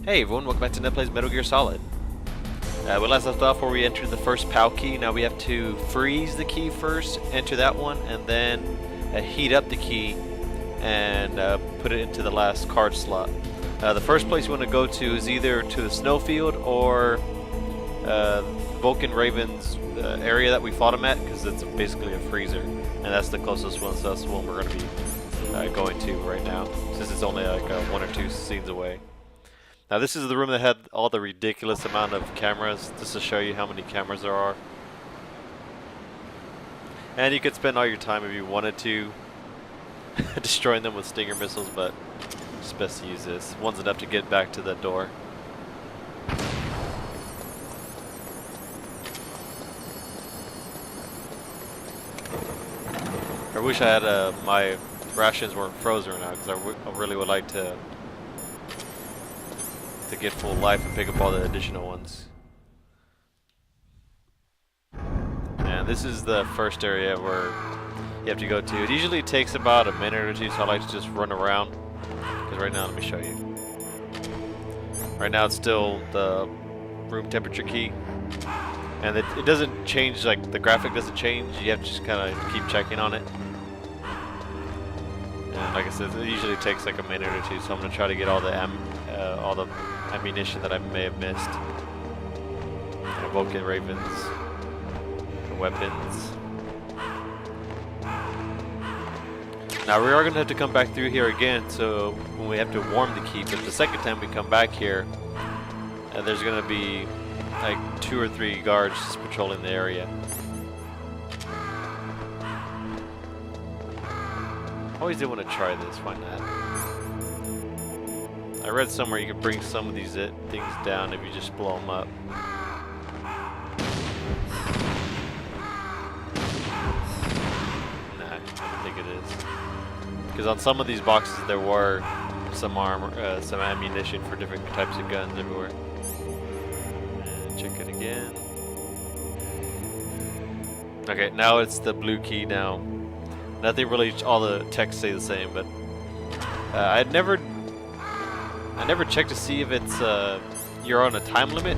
Hey everyone, welcome back to Net Plays Metal Gear Solid. We last left off where we entered the first PAL key. Now we have to freeze the key first, enter that one, and then heat up the key and put it into the last card slot. The first place you want to go to is either to the snowfield or Vulcan Raven's area that we fought him at, because it's basically a freezer, and that's the closest one, so that's the one we're going to be going to right now, since it's only like 1 or 2 scenes away. Now this is the room that had all the ridiculous amount of cameras, just to show you how many cameras there are. And you could spend all your time if you wanted to destroying them with Stinger missiles, but it's best to use this. One's enough to get back to the door. I wish I had my rations weren't frozen right now, because I really would like to get full life and pick up all the additional ones. And this is the first area where you have to go to. It usually takes about a minute or two, so I like to just run around. Because right now, let me show you. Right now it's still the room temperature key. And it doesn't change, like the graphic doesn't change. You have to just kind of keep checking on it. And like I said, it usually takes like a minute or two, so I'm going to try to get all the ammunition that I may have missed. And Vulcan Ravens weapons. Now we are going to have to come back through here again, so when we have to warm the key, but the second time we come back here, there's going to be like 2 or 3 guards just patrolling the area. Always did want to try this, why not? I read somewhere you can bring some of these things down if you just blow them up. Nah, I don't think it is. Because on some of these boxes there were some armor, some ammunition for different types of guns everywhere. And check it again. Okay, now it's the blue key now. Nothing really, all the texts stay the same, but I never checked to see if it's you're on a time limit.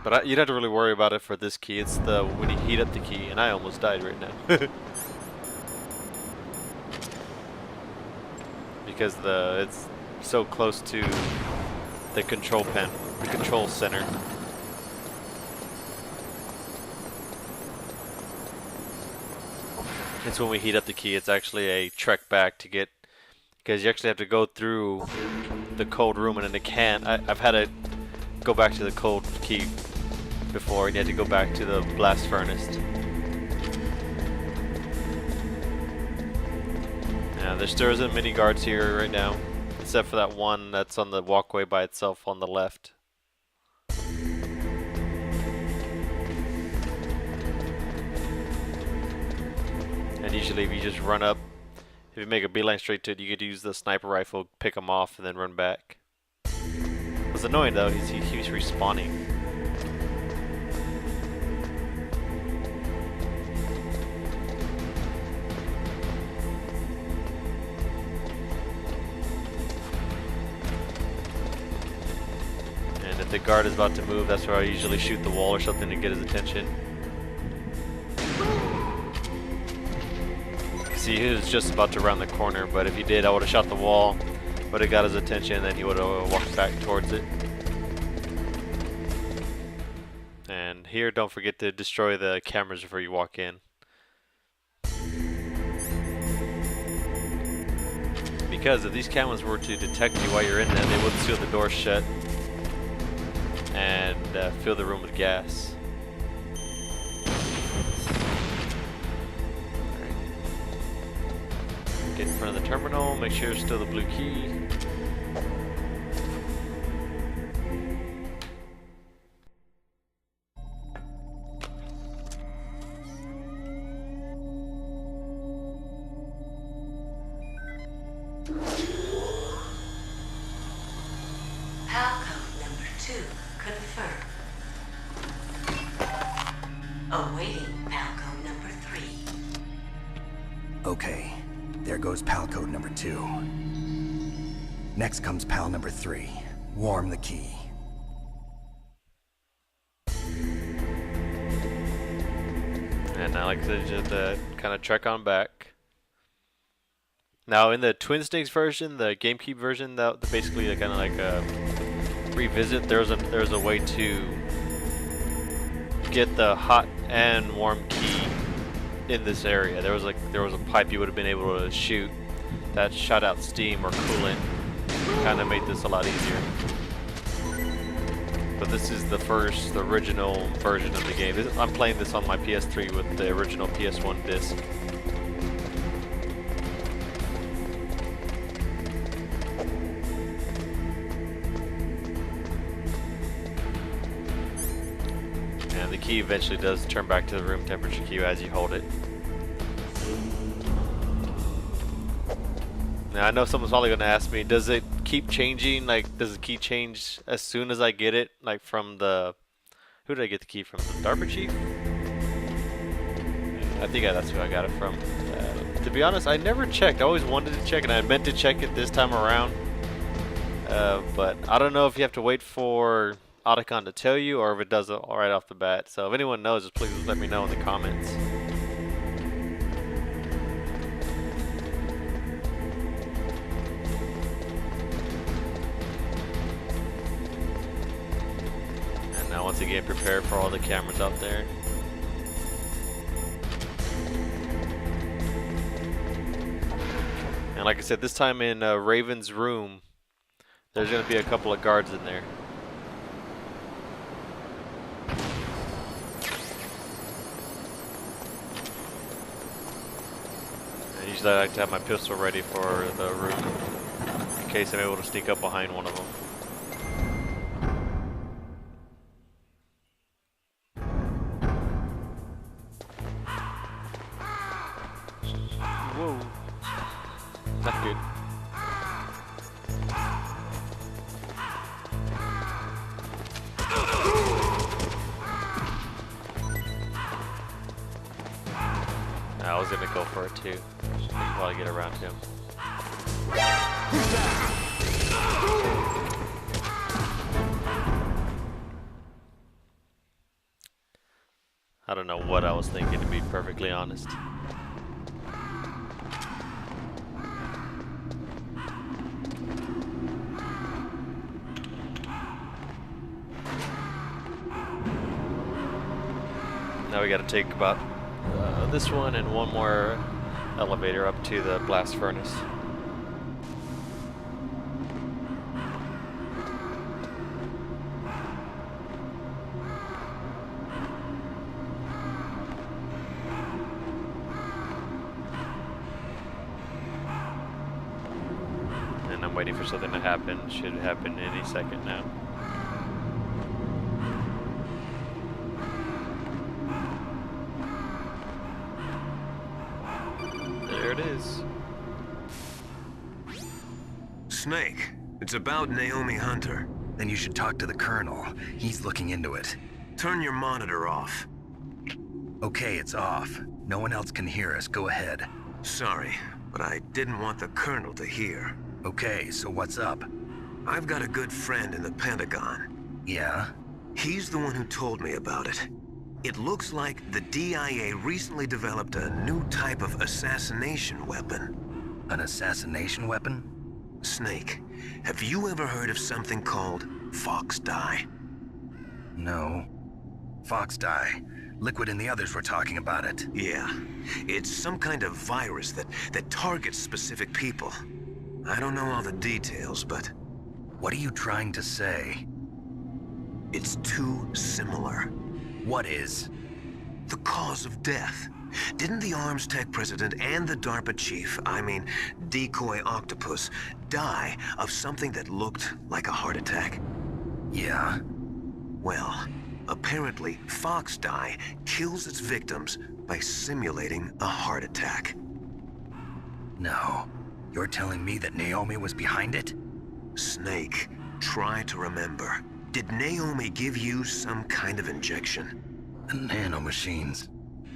But you'd have to really worry about it for this key. It's the when you heat up the key, and I almost died right now because it's so close to the control pen, the control center. It's when we heat up the key. It's actually a trek back to get, because you actually have to go through the cold room, and then it can't. I've had to go back to the cold key before, and you had to go back to the blast furnace. Yeah, there still isn't many guards here right now, except for that one that's on the walkway by itself on the left. And usually if you just run up, if you make a beeline straight to it, you could use the sniper rifle, pick him off, and then run back. It was annoying though, he was respawning. And if the guard is about to move, that's where I usually shoot the wall or something to get his attention. See, he was just about to round the corner, but if he did, I would have shot the wall, would have got his attention, and then he would have walked back towards it. And here, don't forget to destroy the cameras before you walk in. Because if these cameras were to detect you while you're in there, they would seal the door shut and fill the room with gas. Get in front of the terminal, make sure it's still the blue key. PAL code number 2 confirmed. Awaiting PAL code number 3. Okay. There goes PAL code number 2. Next comes PAL number 3. Warm the key. And now, like I said, just kind of trek on back. Now, in the Twin Snakes version, the GameCube version, that basically kind of like a revisit. There's a way to get the hot and warm key in this area. There was a pipe you would have been able to shoot that shot out steam or coolant. Kind of made this a lot easier. But this is the original version of the game. I'm playing this on my PS3 with the original PS1 disc. And the key eventually does turn back to the room temperature key as you hold it. Now I know someone's probably going to ask me, does it keep changing? Like, does the key change as soon as I get it? Like from the... Who did I get the key from? The DARPA chief? I think that's who I got it from. To be honest, I never checked. I always wanted to check, and I meant to check it this time around. But I don't know if you have to wait for Otacon to tell you, or if it does it right off the bat. So if anyone knows, just please let me know in the comments. And now once again, prepare for all the cameras out there. And like I said, this time in Raven's room, there's going to be a couple of guards in there. And usually I like to have my pistol ready for the room, in case I'm able to sneak up behind one of them. Whoa. Not good. I was gonna go for it too. We can probably get around him. I don't know what I was thinking, to be perfectly honest. Now we gotta take about this one and one more elevator up to the blast furnace. And I'm waiting for something to happen. Should happen any second now. There it is. Snake, it's about Naomi Hunter. Then you should talk to the Colonel. He's looking into it. Turn your monitor off. Okay, it's off. No one else can hear us. Go ahead. Sorry, but I didn't want the Colonel to hear. Okay, so what's up? I've got a good friend in the Pentagon. Yeah? He's the one who told me about it. It looks like the DIA recently developed a new type of assassination weapon. An assassination weapon? Snake, have you ever heard of something called Fox Dye? No. Fox dye. Liquid and the others were talking about it. Yeah. It's some kind of virus that targets specific people. I don't know all the details, but... What are you trying to say? It's too similar. What is? The cause of death. Didn't the Arms Tech president and the DARPA chief, I mean, Decoy Octopus, die of something that looked like a heart attack? Yeah. Well, apparently Fox Dye kills its victims by simulating a heart attack. No. You're telling me that Naomi was behind it? Snake, try to remember. Did Naomi give you some kind of injection? The nanomachines.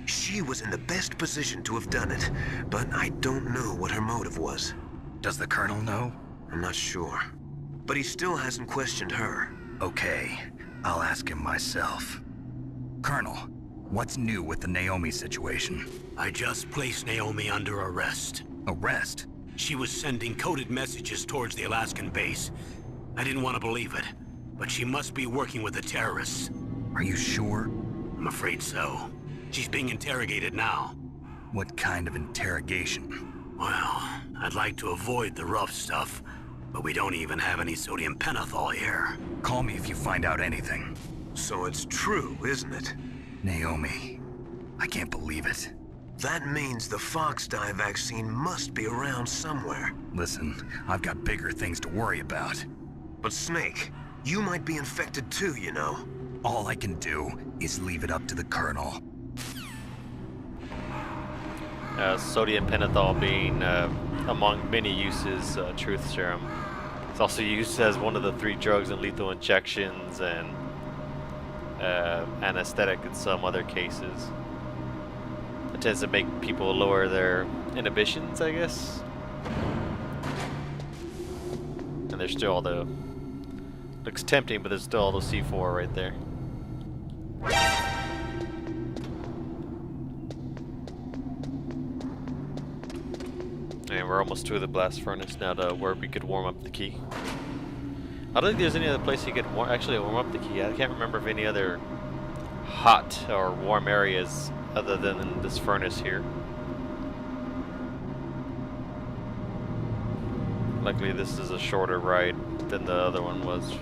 She was in the best position to have done it, but I don't know what her motive was. Does the Colonel know? I'm not sure. but he still hasn't questioned her. Okay, I'll ask him myself. Colonel, what's new with the Naomi situation? I just placed Naomi under arrest. Arrest? She was sending coded messages towards the Alaskan base. I didn't want to believe it, but she must be working with the terrorists. Are you sure? I'm afraid so. She's being interrogated now. What kind of interrogation? Well, I'd like to avoid the rough stuff, but we don't even have any sodium pentothal here. Call me if you find out anything. So it's true, isn't it? Naomi, I can't believe it. That means the Fox dye vaccine must be around somewhere. Listen, I've got bigger things to worry about. But Snake, you might be infected too, you know. All I can do is leave it up to the Colonel. Sodium pentothal being, among many uses, truth serum. It's also used as one of the 3 drugs in lethal injections and anesthetic in some other cases. It tends to make people lower their inhibitions, I guess. And there's still all the... Looks tempting, but there's still all the C4 right there. And we're almost to the blast furnace now to where we could warm up the key. I don't think there's any other place you could actually warm up the key. I can't remember of any other hot or warm areas other than in this furnace here. Luckily this is a shorter ride than the other one was.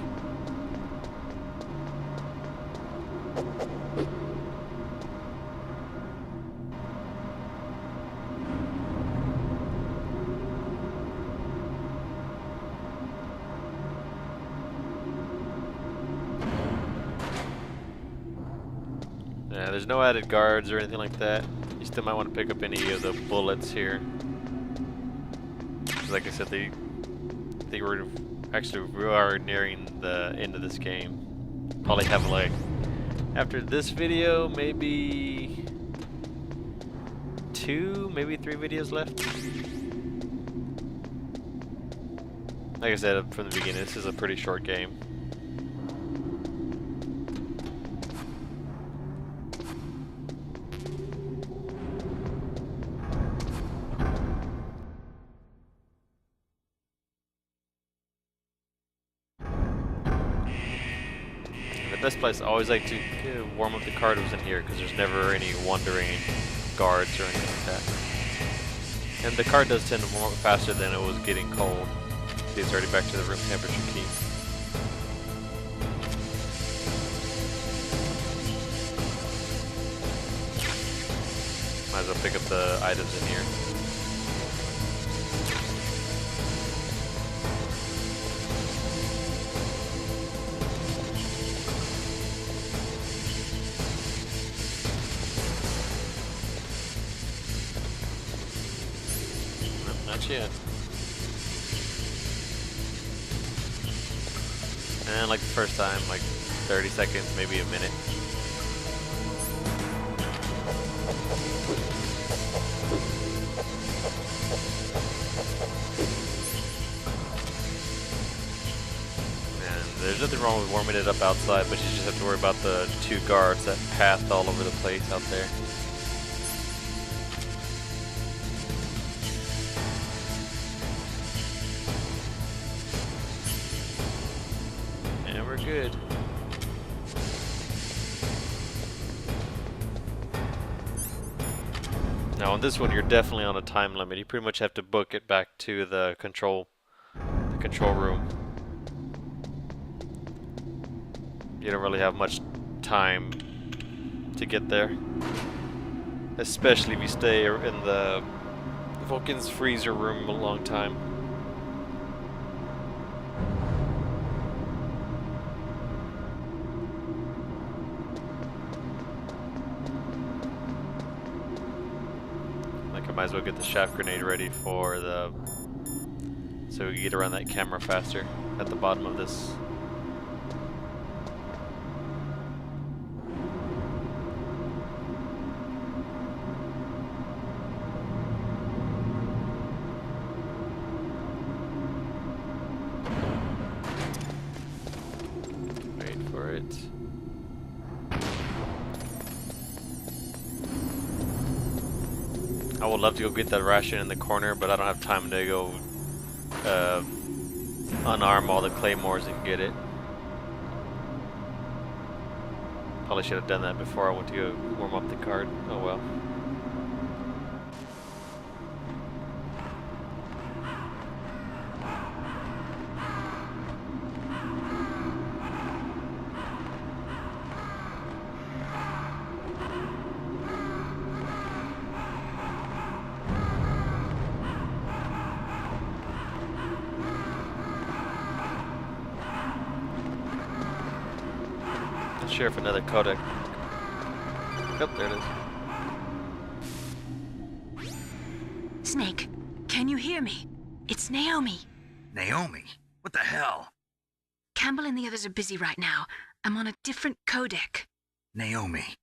Yeah, there's no added guards or anything like that. You still might want to pick up any of the bullets here. Like I said, they were actually we are nearing the end of this game. Probably have like after this video maybe 2, maybe 3 videos left. Like I said from the beginning, this is a pretty short game. The best place I always like to warm up the card was in here because there's never any wandering guards or anything like that. And the card does tend to warm up faster than it was getting cold. See, it's already back to the room temperature key. Might as well pick up the items in here. Not yet. And like the first time, like 30 seconds, maybe a minute. And there's nothing wrong with warming it up outside, but you just have to worry about the 2 guards that path all over the place out there. Good. Now on this one you're definitely on a time limit. You pretty much have to book it back to the control room. You don't really have much time to get there. Especially if you stay in the Vulcan's freezer room a long time. Might as well get the shaft grenade ready for the so we can get around that camera faster at the bottom of this. for it. I would love to go get that ration in the corner, but I don't have time to go unarm all the claymores and get it. Probably should have done that before I went to go warm up the card. Oh well. Sheriff, another codec. Yep, there it is. Snake, can you hear me? It's Naomi. Naomi? What the hell? Campbell and the others are busy right now. I'm on a different codec. Naomi,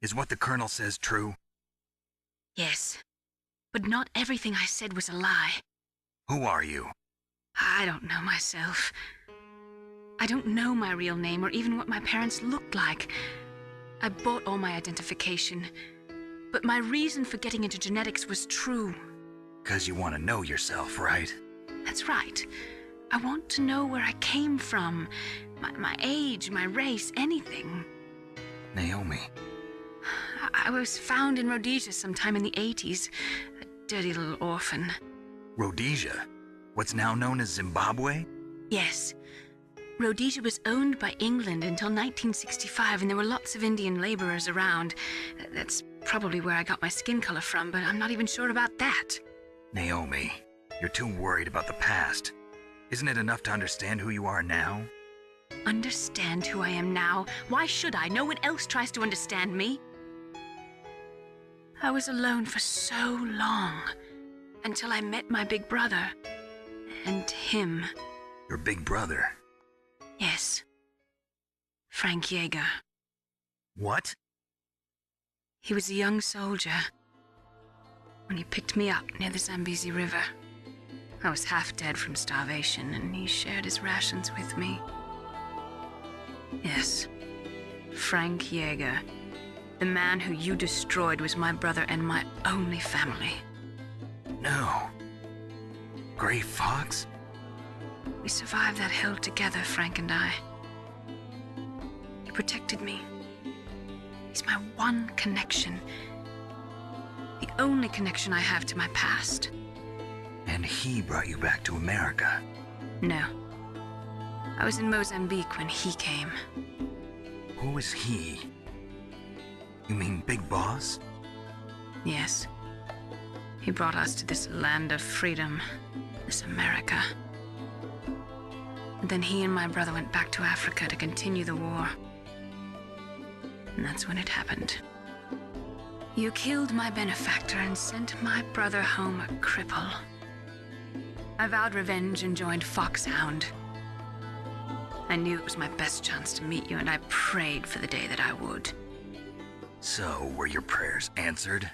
is what the Colonel says true? Yes, but not everything I said was a lie. Who are you? I don't know myself. I don't know my real name or even what my parents looked like. I bought all my identification, but my reason for getting into genetics was true. 'Cause you want to know yourself, right? That's right. I want to know where I came from, my age, my race, anything. Naomi. I was found in Rhodesia sometime in the 80s, a dirty little orphan. Rhodesia? What's now known as Zimbabwe? Yes. Rhodesia was owned by England until 1965, and there were lots of Indian laborers around. That's probably where I got my skin color from, but I'm not even sure about that. Naomi, you're too worried about the past. Isn't it enough to understand who you are now? Understand who I am now? Why should I? No one else tries to understand me. I was alone for so long, until I met my big brother. And him. Your big brother? Yes. Frank Yeager. What? He was a young soldier when he picked me up near the Zambezi River. I was half dead from starvation, and he shared his rations with me. Yes, Frank Yeager. The man who you destroyed was my brother and my only family. No. Gray Fox? We survived that hell together, Frank and I. He protected me. He's my one connection. The only connection I have to my past. And he brought you back to America? No. I was in Mozambique when he came. Who is he? You mean Big Boss? Yes. He brought us to this land of freedom, this America. And then he and my brother went back to Africa to continue the war. And that's when it happened. You killed my benefactor and sent my brother home a cripple. I vowed revenge and joined Foxhound. I knew it was my best chance to meet you, and I prayed for the day that I would. So, were your prayers answered?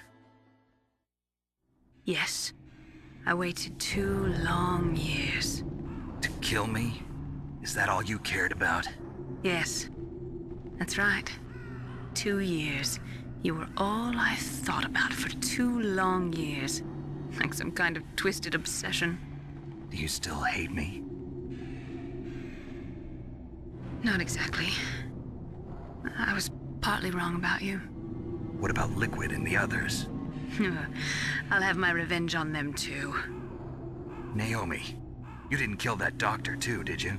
Yes. I waited 2 long years. To kill me? Is that all you cared about? Yes. That's right. 2 years. You were all I thought about for 2 long years. Like some kind of twisted obsession. Do you still hate me? Not exactly. I was partly wrong about you. What about Liquid and the others? I'll have my revenge on them too. Naomi, you didn't kill that doctor too, did you?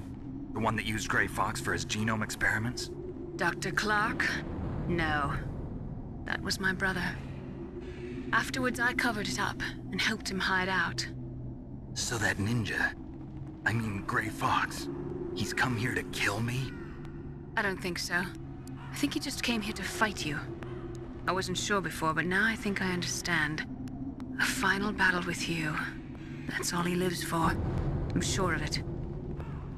The one that used Gray Fox for his genome experiments? Dr. Clark? No. That was my brother. Afterwards, I covered it up and helped him hide out. So that ninja, I mean Gray Fox, he's come here to kill me? I don't think so. I think he just came here to fight you. I wasn't sure before, but now I think I understand. A final battle with you. That's all he lives for. I'm sure of it.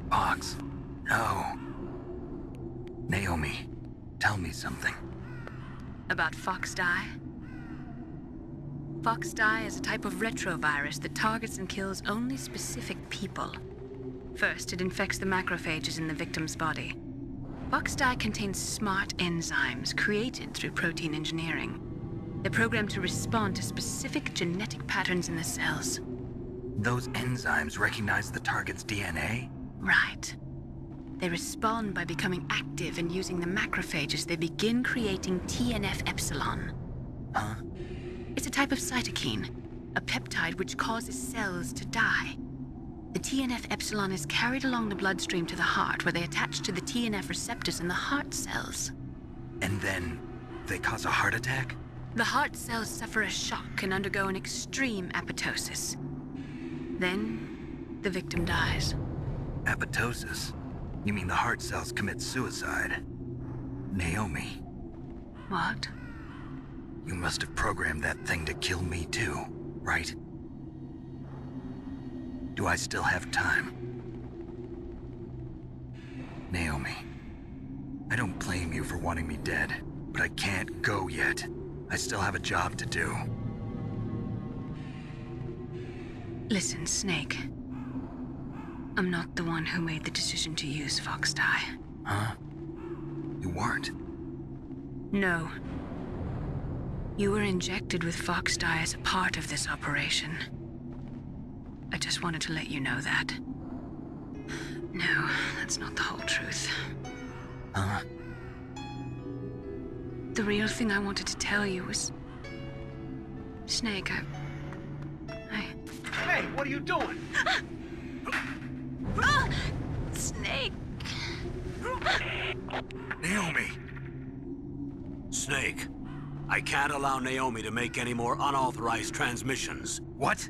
Fox? No. Naomi, tell me something. About Fox Die? Fox Die is a type of retrovirus that targets and kills only specific people. First, it infects the macrophages in the victim's body. Fox dye contains smart enzymes created through protein engineering. They're programmed to respond to specific genetic patterns in the cells. Those enzymes recognize the target's DNA? Right. They respond by becoming active and using the macrophages. They begin creating TNF-epsilon. Huh? It's a type of cytokine, a peptide which causes cells to die. The TNF-epsilon is carried along the bloodstream to the heart, where they attach to the TNF receptors in the heart cells. And then they cause a heart attack? The heart cells suffer a shock and undergo an extreme apoptosis. Then, the victim dies. Apoptosis? You mean the heart cells commit suicide? Naomi, What? you must have programmed that thing to kill me too, right? Do I still have time? Naomi, I don't blame you for wanting me dead, but I can't go yet. I still have a job to do. Listen, Snake. I'm not the one who made the decision to use Fox dye. Huh? You weren't? No. You were injected with Fox dye as a part of this operation. I just wanted to let you know that. No, that's not the whole truth. Huh? The real thing I wanted to tell you was... Snake, I... Hey, what are you doing? Snake! Naomi! Snake, I can't allow Naomi to make any more unauthorized transmissions. What?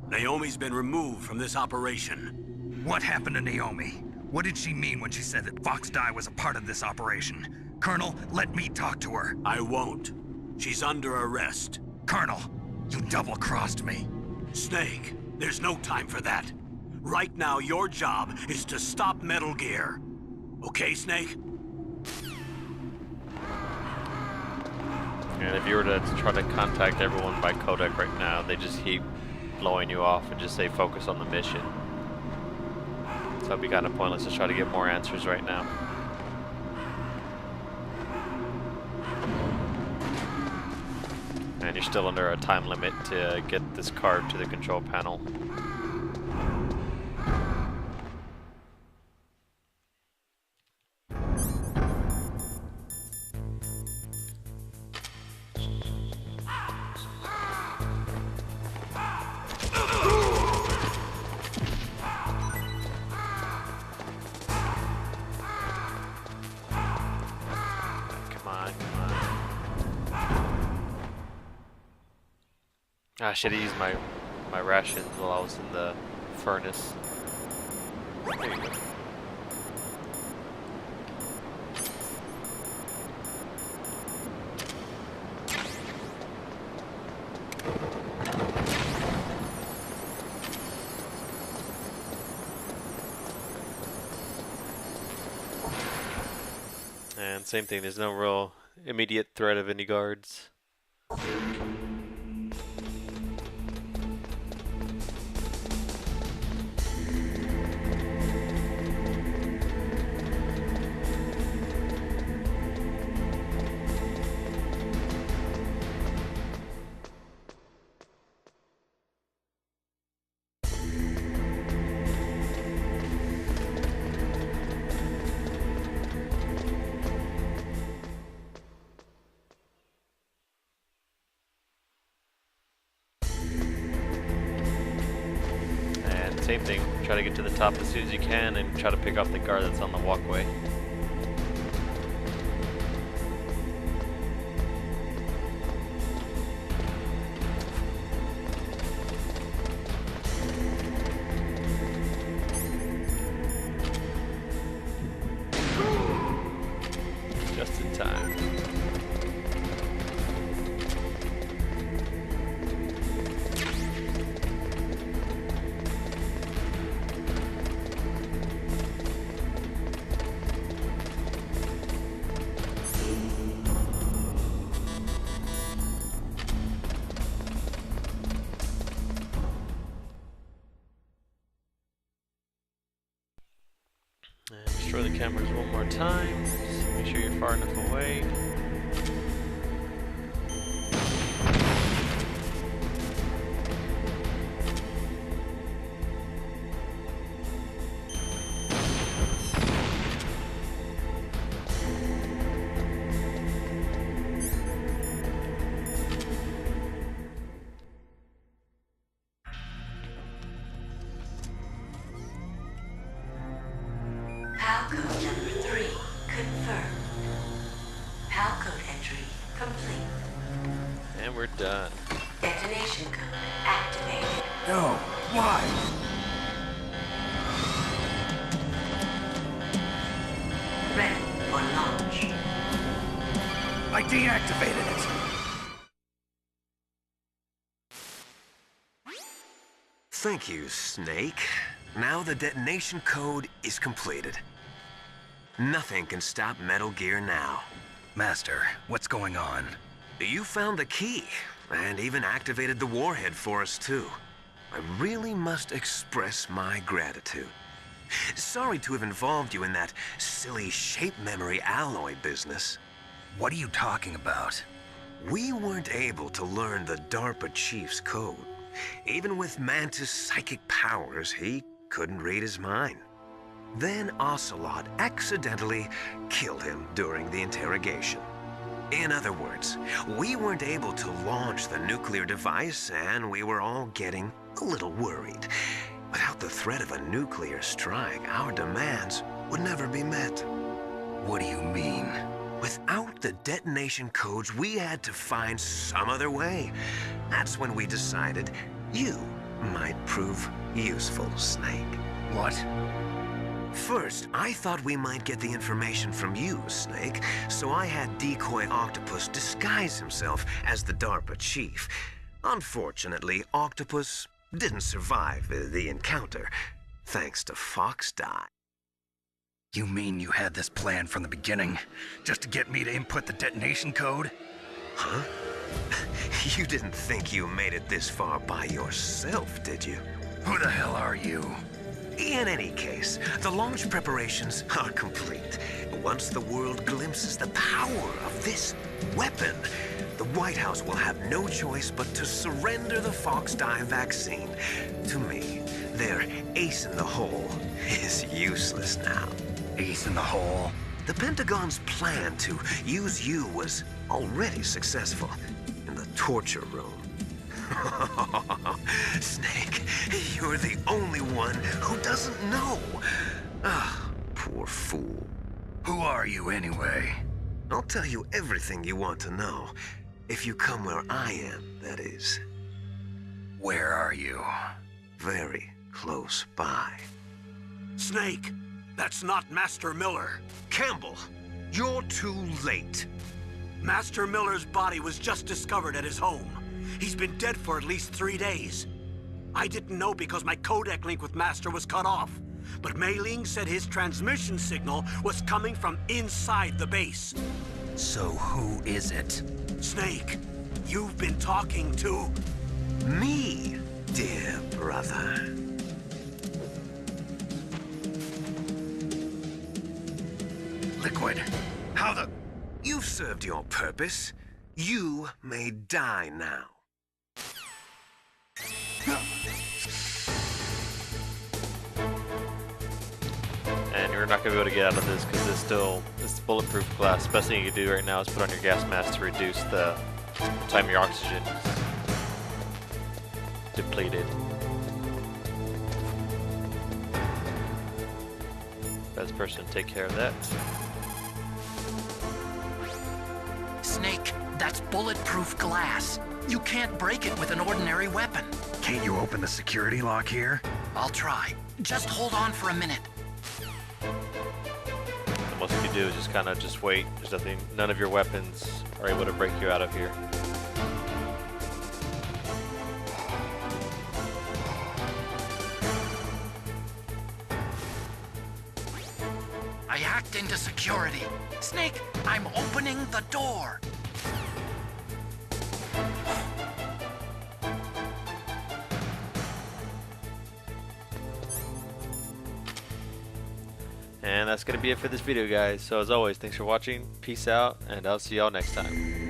Naomi's been removed from this operation. What happened to Naomi? What did she mean when she said that Fox dye was a part of this operation? Colonel, let me talk to her. I won't. She's under arrest. Colonel, you double-crossed me. Snake, there's no time for that. Right now, your job is to stop Metal Gear. Okay, Snake? And if you were to try to contact everyone by codec right now, they just keep blowing you off and just say focus on the mission. So it'd be kind of pointless to try to get more answers right now. And you're still under a time limit to get this card to the control panel. I should have used my rations while I was in the furnace. There you go. And same thing, there's no real immediate threat of any guards. Same thing, try to get to the top as soon as you can and try to pick off the guard that's on the walkway. Just in time. And destroy the cameras one more time. Just make sure you're far enough away. PAL code number 3 confirmed. PAL code entry complete. And we're done. Detonation code activated. No, why? Ready for launch. I deactivated it. Thank you, Snake. Now the detonation code is completed. Nothing can stop Metal Gear now. Master, what's going on? You found the key, and even activated the warhead for us, too. I really must express my gratitude. Sorry to have involved you in that silly shape memory alloy business. What are you talking about? We weren't able to learn the DARPA chief's code. Even with Mantis' psychic powers, he couldn't read his mind. Then Ocelot accidentally killed him during the interrogation. In other words, we weren't able to launch the nuclear device, and we were all getting a little worried. Without the threat of a nuclear strike, our demands would never be met. What do you mean? Without the detonation codes, we had to find some other way. That's when we decided you might prove useful, Snake. What? First, I thought we might get the information from you, Snake, so I had Decoy Octopus disguise himself as the DARPA chief. Unfortunately, Octopus didn't survive the encounter, thanks to Fox Die. You mean you had this plan from the beginning, just to get me to input the detonation code? Huh? You didn't think you made it this far by yourself, did you? Who the hell are you? In any case, the launch preparations are complete. Once the world glimpses the power of this weapon, the White House will have no choice but to surrender the Fox Die vaccine. To me, their ace in the hole is useless now. Ace in the hole? The Pentagon's plan to use you was already successful in the torture room. Snake, you're the only one who doesn't know. Ah, poor fool. Who are you anyway? I'll tell you everything you want to know. If you come where I am, that is. Where are you? Very close by. Snake, that's not Master Miller. Campbell, you're too late. Master Miller's body was just discovered at his home. He's been dead for at least 3 days. I didn't know because my codec link with Master was cut off. But Mei Ling said his transmission signal was coming from inside the base. So who is it? Snake, you've been talking to... Me, dear brother. Liquid. How the... You've served your purpose. You may die now. And you're not going to be able to get out of this because it's bulletproof glass. The best thing you can do right now is put on your gas mask to reduce the time your oxygen is depleted. Best person to take care of that. Snake, that's bulletproof glass. You can't break it with an ordinary weapon. Can't you open the security lock here? I'll try. Just hold on for a minute. The most you can do is just kind of just wait. There's nothing, none of your weapons are able to break you out of here. I hacked into security. Snake, I'm opening the door. And that's going to be it for this video, guys. So as always, thanks for watching. Peace out, and I'll see y'all next time.